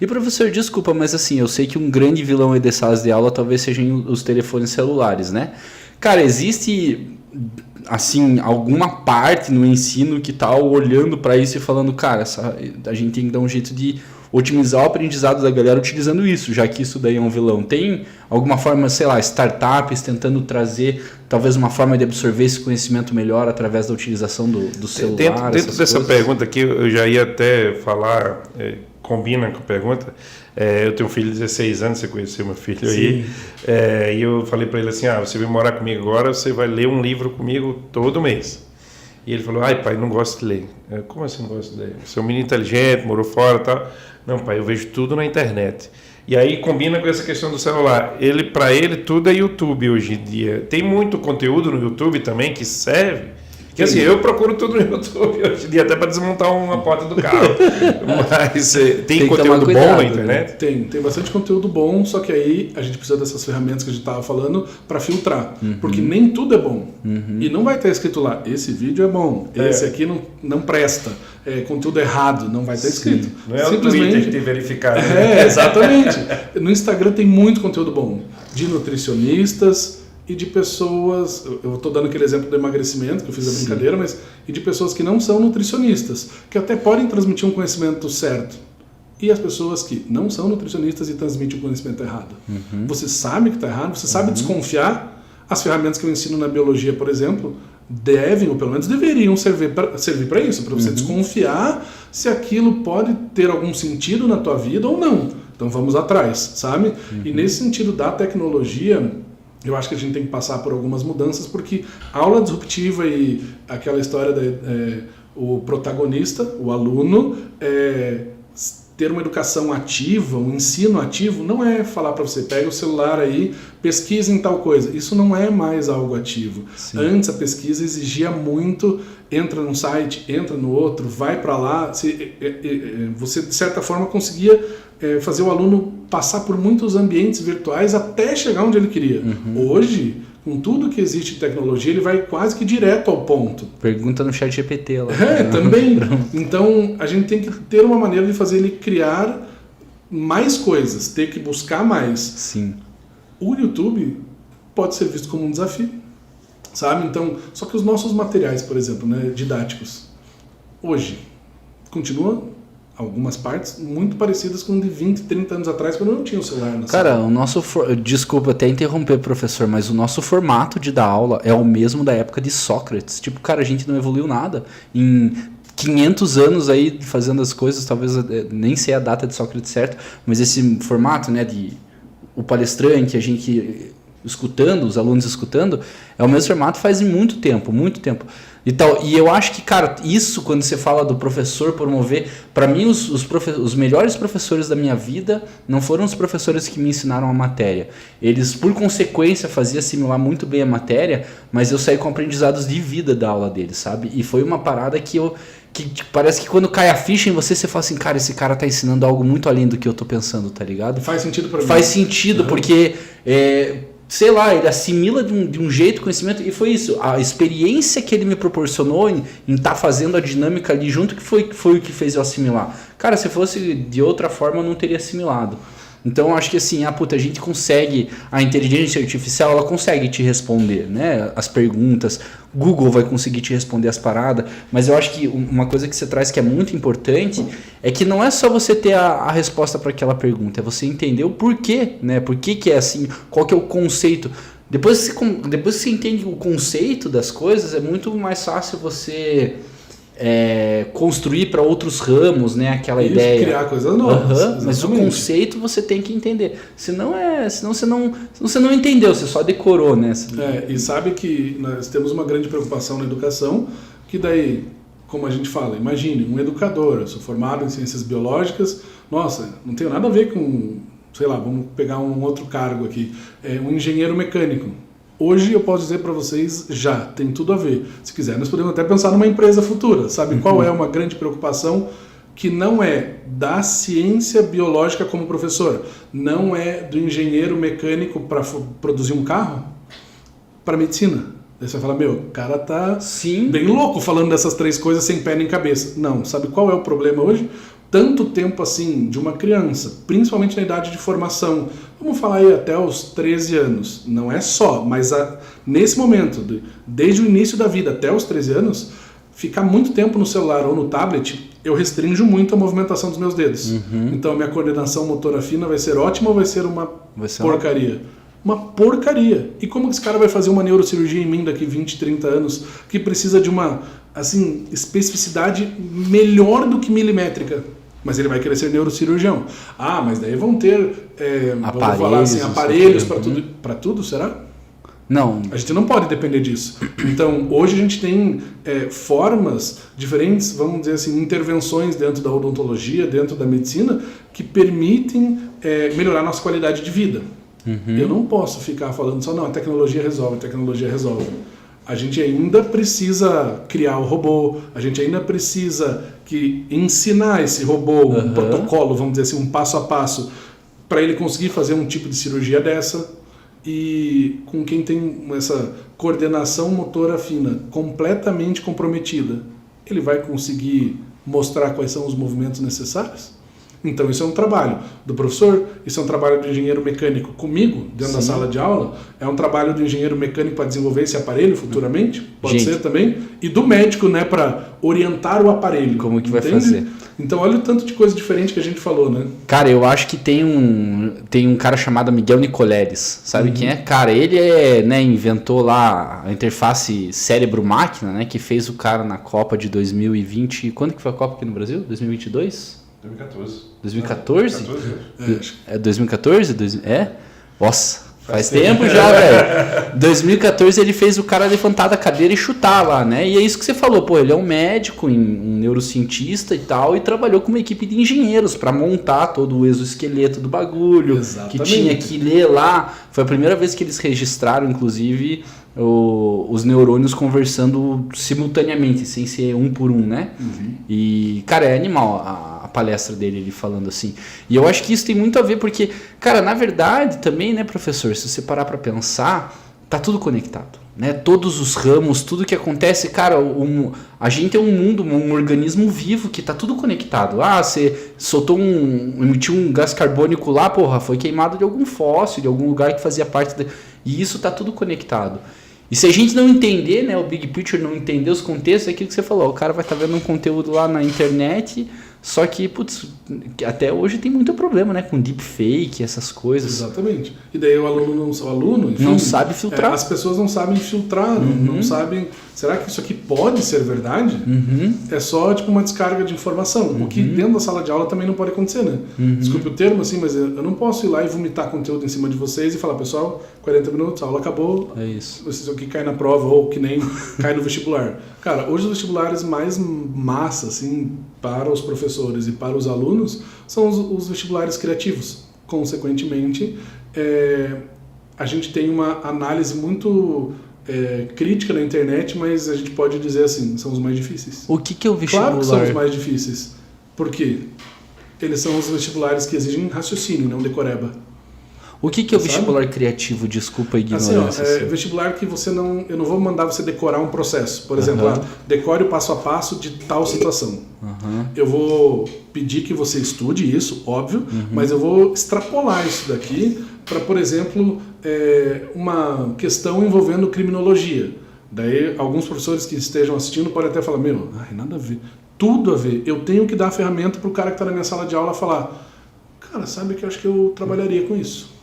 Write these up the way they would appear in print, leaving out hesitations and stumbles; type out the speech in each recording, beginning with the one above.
E professor, desculpa, mas assim, eu sei que um grande vilão aí de salas de aula talvez sejam os telefones celulares, né? Cara, existe, assim, alguma parte no ensino que tá olhando para isso e falando, cara, a gente tem que dar um jeito de otimizar o aprendizado da galera utilizando isso, já que isso daí é um vilão. Tem alguma forma, sei lá, startups tentando trazer talvez uma forma de absorver esse conhecimento melhor através da utilização do celular? Dentro dessa pergunta aqui, eu já ia até falar, combina com a pergunta. Eu tenho um filho de 16 anos, você conheceu meu filho aí, e eu falei para ele assim, você vem morar comigo agora, você vai ler um livro comigo todo mês. E ele falou, pai, não gosto de ler. Como assim não gosto de ler? Você é um menino inteligente, morou fora e tal. Não, pai, eu vejo tudo na internet. E aí combina com essa questão do celular. Para ele, tudo é YouTube hoje em dia. Tem muito conteúdo no YouTube também que serve. Que assim, eu procuro tudo no YouTube hoje em dia, até para desmontar uma porta do carro. Mas tem conteúdo bom na internet? Tem bastante conteúdo bom, só que aí a gente precisa dessas ferramentas que a gente estava falando para filtrar. Porque nem tudo é bom. E não vai estar escrito lá, esse vídeo é bom, esse aqui não presta. Conteúdo errado, não vai estar escrito. Não é o Twitter que tem verificado. Exatamente. No Instagram tem muito conteúdo bom, de nutricionistas e de pessoas, eu estou dando aquele exemplo do emagrecimento, que eu fiz a brincadeira, mas e de pessoas que não são nutricionistas, que até podem transmitir um conhecimento certo. E as pessoas que não são nutricionistas e transmitem o conhecimento errado. Você sabe que está errado, você sabe desconfiar. As ferramentas que eu ensino na biologia, por exemplo, devem, ou pelo menos deveriam servir para isso, para você desconfiar se aquilo pode ter algum sentido na tua vida ou não. Então vamos atrás, sabe? E nesse sentido da tecnologia, eu acho que a gente tem que passar por algumas mudanças, porque a aula disruptiva e aquela história o protagonista, o aluno, ter uma educação ativa, um ensino ativo, não é falar para você, pega o celular aí, pesquisa em tal coisa. Isso não é mais algo ativo. Sim. Antes a pesquisa exigia muito, entra num site, entra no outro, vai para lá. Você, de certa forma, conseguia fazer o aluno passar por muitos ambientes virtuais até chegar onde ele queria. Hoje, com tudo que existe de tecnologia, ele vai quase que direto ao ponto. Pergunta no chat GPT lá. Também. Então, a gente tem que ter uma maneira de fazer ele criar mais coisas, ter que buscar mais. Sim. O YouTube pode ser visto como um desafio, sabe? Então, só que os nossos materiais, por exemplo, né, didáticos, hoje, continuam algumas partes muito parecidas com de 20, 30 anos atrás, quando não tinha o celular na sala. Cara, o nosso... Desculpa até interromper, professor, mas o nosso formato de dar aula é o mesmo da época de Sócrates. Tipo, cara, a gente não evoluiu nada. Em 500 anos aí fazendo as coisas, talvez nem sei a data de Sócrates certo, mas esse formato, né, de o palestrante, a gente escutando, os alunos escutando, é o mesmo formato faz muito tempo. E tal. E eu acho que, cara, isso quando você fala do professor promover, para mim os melhores professores da minha vida não foram os professores que me ensinaram a matéria. Eles, por consequência, faziam assimilar muito bem a matéria, mas eu saí com aprendizados de vida da aula deles, sabe? E foi uma parada que parece que quando cai a ficha em você fala assim, cara, esse cara tá ensinando algo muito além do que eu tô pensando, tá ligado? Faz sentido pra mim. Faz sentido, porque... sei lá, ele assimila de um jeito o conhecimento, e foi isso, a experiência que ele me proporcionou em estar fazendo a dinâmica ali junto, que foi o que fez eu assimilar. Cara, se fosse de outra forma, eu não teria assimilado. Então, eu acho que assim, a gente consegue, a inteligência artificial, ela consegue te responder, né, as perguntas, Google vai conseguir te responder as paradas, mas eu acho que uma coisa que você traz que é muito importante é que não é só você ter a resposta para aquela pergunta, é você entender o porquê, né, por que é assim, qual que é o conceito. Depois que você entende o conceito das coisas, é muito mais fácil você... construir para outros ramos, né, aquela ideia. Criar coisas novas. Mas o conceito você tem que entender. Senão você não entendeu, você só decorou, né? E sabe que nós temos uma grande preocupação na educação, que daí, como a gente fala, imagine, um educador, eu sou formado em ciências biológicas, nossa, não tem nada a ver com, sei lá, vamos pegar um outro cargo aqui, um engenheiro mecânico. Hoje eu posso dizer para vocês, já, tem tudo a ver. Se quiser, nós podemos até pensar numa empresa futura. Sabe qual é uma grande preocupação que não é da ciência biológica como professor, não é do engenheiro mecânico para produzir um carro, para medicina. Aí você vai falar, o cara tá bem louco falando dessas três coisas sem pé nem cabeça. Não, sabe qual é o problema hoje? tanto tempo assim de uma criança, principalmente na idade de formação, vamos falar aí até os 13 anos, não é só, mas nesse momento, desde o início da vida até os 13 anos, ficar muito tempo no celular ou no tablet, eu restringo muito a movimentação dos meus dedos. Então a minha coordenação motora fina vai ser ótima ou vai ser uma porcaria? Uma porcaria. E como que esse cara vai fazer uma neurocirurgia em mim daqui 20, 30 anos, que precisa de uma assim, especificidade melhor do que milimétrica? Mas ele vai querer ser neurocirurgião. Ah, mas daí vão ter vamos falar assim, aparelhos para tudo, será? Não. A gente não pode depender disso. Então, hoje a gente tem formas diferentes, vamos dizer assim, intervenções dentro da odontologia, dentro da medicina, que permitem melhorar a nossa qualidade de vida. Eu não posso ficar falando só, não, a tecnologia resolve, a tecnologia resolve. A gente ainda precisa criar o robô, a gente ainda precisa ensinar esse robô um protocolo, vamos dizer assim, um passo a passo, para ele conseguir fazer um tipo de cirurgia dessa. E com quem tem essa coordenação motora fina completamente comprometida, ele vai conseguir mostrar quais são os movimentos necessários? Então isso é um trabalho do professor, isso é um trabalho do engenheiro mecânico comigo, dentro da sala de aula, é um trabalho do engenheiro mecânico para desenvolver esse aparelho futuramente, pode ser também, e do médico, né, para orientar o aparelho. Como que vai fazer? Então olha o tanto de coisa diferente que a gente falou, né? Cara, eu acho que tem um cara chamado Miguel Nicoleles, sabe quem é? Cara, ele inventou lá a interface cérebro-máquina, né, que fez o cara na Copa de 2020, quando que foi a Copa aqui no Brasil? 2022? 2014? 2014? É 2014? Nossa, faz tempo já, velho. 2014 ele fez o cara levantar da cadeira e chutar lá, né? E é isso que você falou, pô, ele é um médico, um neurocientista e tal, e trabalhou com uma equipe de engenheiros para montar todo o exoesqueleto do bagulho. Exatamente. Que tinha que ler lá. Foi a primeira vez que eles registraram, inclusive, os neurônios conversando simultaneamente, sem ser um por um, né? E, cara, é animal a palestra dele, ele falando assim. E eu acho que isso tem muito a ver, porque, cara, na verdade também, né, professor, se você parar pra pensar, tá tudo conectado, né? Todos os ramos, tudo que acontece, cara, a gente é um mundo, um organismo vivo que tá tudo conectado. Ah, você soltou emitiu um gás carbônico lá, porra, foi queimado de algum fóssil, de algum lugar que fazia parte e isso tá tudo conectado. E se a gente não entender, né, o big picture, não entender os contextos, é aquilo que você falou, o cara vai estar vendo um conteúdo lá na internet, só que, putz, até hoje tem muito problema, né, com deepfake, essas coisas. Exatamente. E daí o aluno enfim, não sabe filtrar. As pessoas não sabem filtrar, não sabem, será que isso aqui pode ser verdade? É só tipo uma descarga de informação, o que dentro da sala de aula também não pode acontecer, né? Desculpe o termo, assim, mas eu não posso ir lá e vomitar conteúdo em cima de vocês e falar, pessoal, 40 minutos, a aula acabou, é isso. Isso aqui cai na prova ou que nem cai no vestibular. Cara, hoje os vestibulares mais massa, assim, para os professores e para os alunos são os vestibulares criativos. Consequentemente, a gente tem uma análise muito crítica na internet, mas a gente pode dizer assim, são os mais difíceis. O que é o vestibular? Claro que são os mais difíceis. Por quê? Eles são os vestibulares que exigem raciocínio, não decoreba. O que é o vestibular criativo? Desculpa a ignorância. Assim, vestibular que eu não vou mandar você decorar um processo. Por exemplo, decore o passo a passo de tal situação. Eu vou pedir que você estude isso, óbvio, mas eu vou extrapolar isso daqui para, por exemplo, uma questão envolvendo criminologia. Daí, alguns professores que estejam assistindo podem até falar, nada a ver. Tudo a ver. Eu tenho que dar a ferramenta para o cara que está na minha sala de aula falar, cara, sabe que eu acho que eu trabalharia com isso.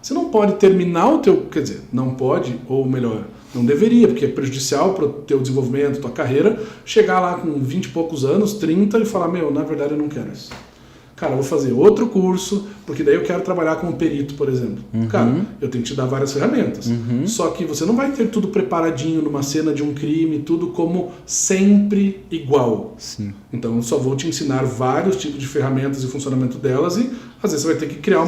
Você não pode terminar o teu... Quer dizer, não pode, ou melhor, não deveria, porque é prejudicial para o teu desenvolvimento, tua carreira, chegar lá com 20 e poucos anos, 30, e falar, na verdade eu não quero isso. Cara, eu vou fazer outro curso, porque daí eu quero trabalhar como perito, por exemplo. Cara, eu tenho que te dar várias ferramentas. Só que você não vai ter tudo preparadinho numa cena de um crime, tudo como sempre igual. Sim. Então eu só vou te ensinar vários tipos de ferramentas e funcionamento delas e às vezes você vai ter que criar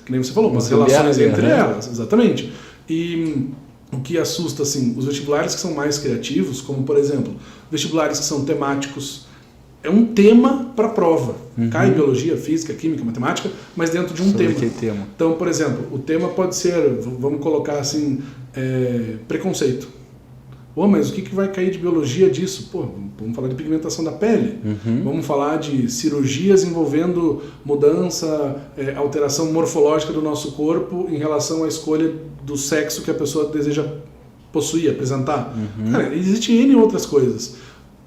que nem você falou, umas relações entre elas. Exatamente. E o que assusta, assim, os vestibulares que são mais criativos, como por exemplo, vestibulares que são temáticos, é um tema para a prova. Cai biologia, física, química, matemática, mas dentro de um tema. Então, por exemplo, o tema pode ser, vamos colocar assim, preconceito. Pô, mas o que vai cair de biologia disso? Pô, vamos falar de pigmentação da pele. Vamos falar de cirurgias envolvendo mudança, alteração morfológica do nosso corpo em relação à escolha do sexo que a pessoa deseja possuir, apresentar. Cara, existem N outras coisas.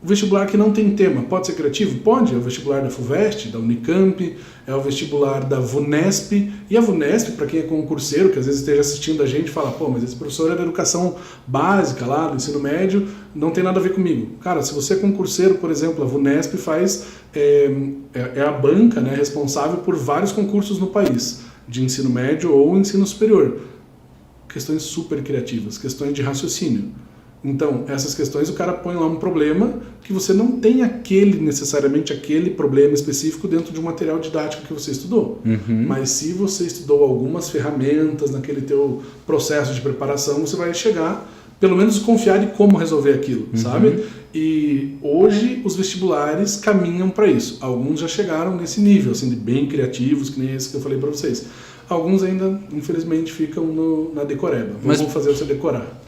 O vestibular que não tem tema, pode ser criativo? Pode. É o vestibular da FUVEST, da Unicamp, é o vestibular da VUNESP. E a VUNESP, para quem é concurseiro, que às vezes esteja assistindo a gente, fala, pô, mas esse professor é da educação básica lá, do ensino médio, não tem nada a ver comigo. Cara, se você é concurseiro, por exemplo, a VUNESP faz, é a banca, né, responsável por vários concursos no país, de ensino médio ou ensino superior. Questões super criativas, questões de raciocínio. Então, essas questões o cara põe lá um problema que você não tem necessariamente aquele problema específico dentro de um material didático que você estudou. Mas se você estudou algumas ferramentas naquele teu processo de preparação, você vai chegar, pelo menos confiar de como resolver aquilo, sabe? E hoje os vestibulares caminham para isso. Alguns já chegaram nesse nível, assim, de bem criativos, que nem esse que eu falei para vocês. Alguns ainda, infelizmente, ficam na decoreba. Vamos fazer você decorar.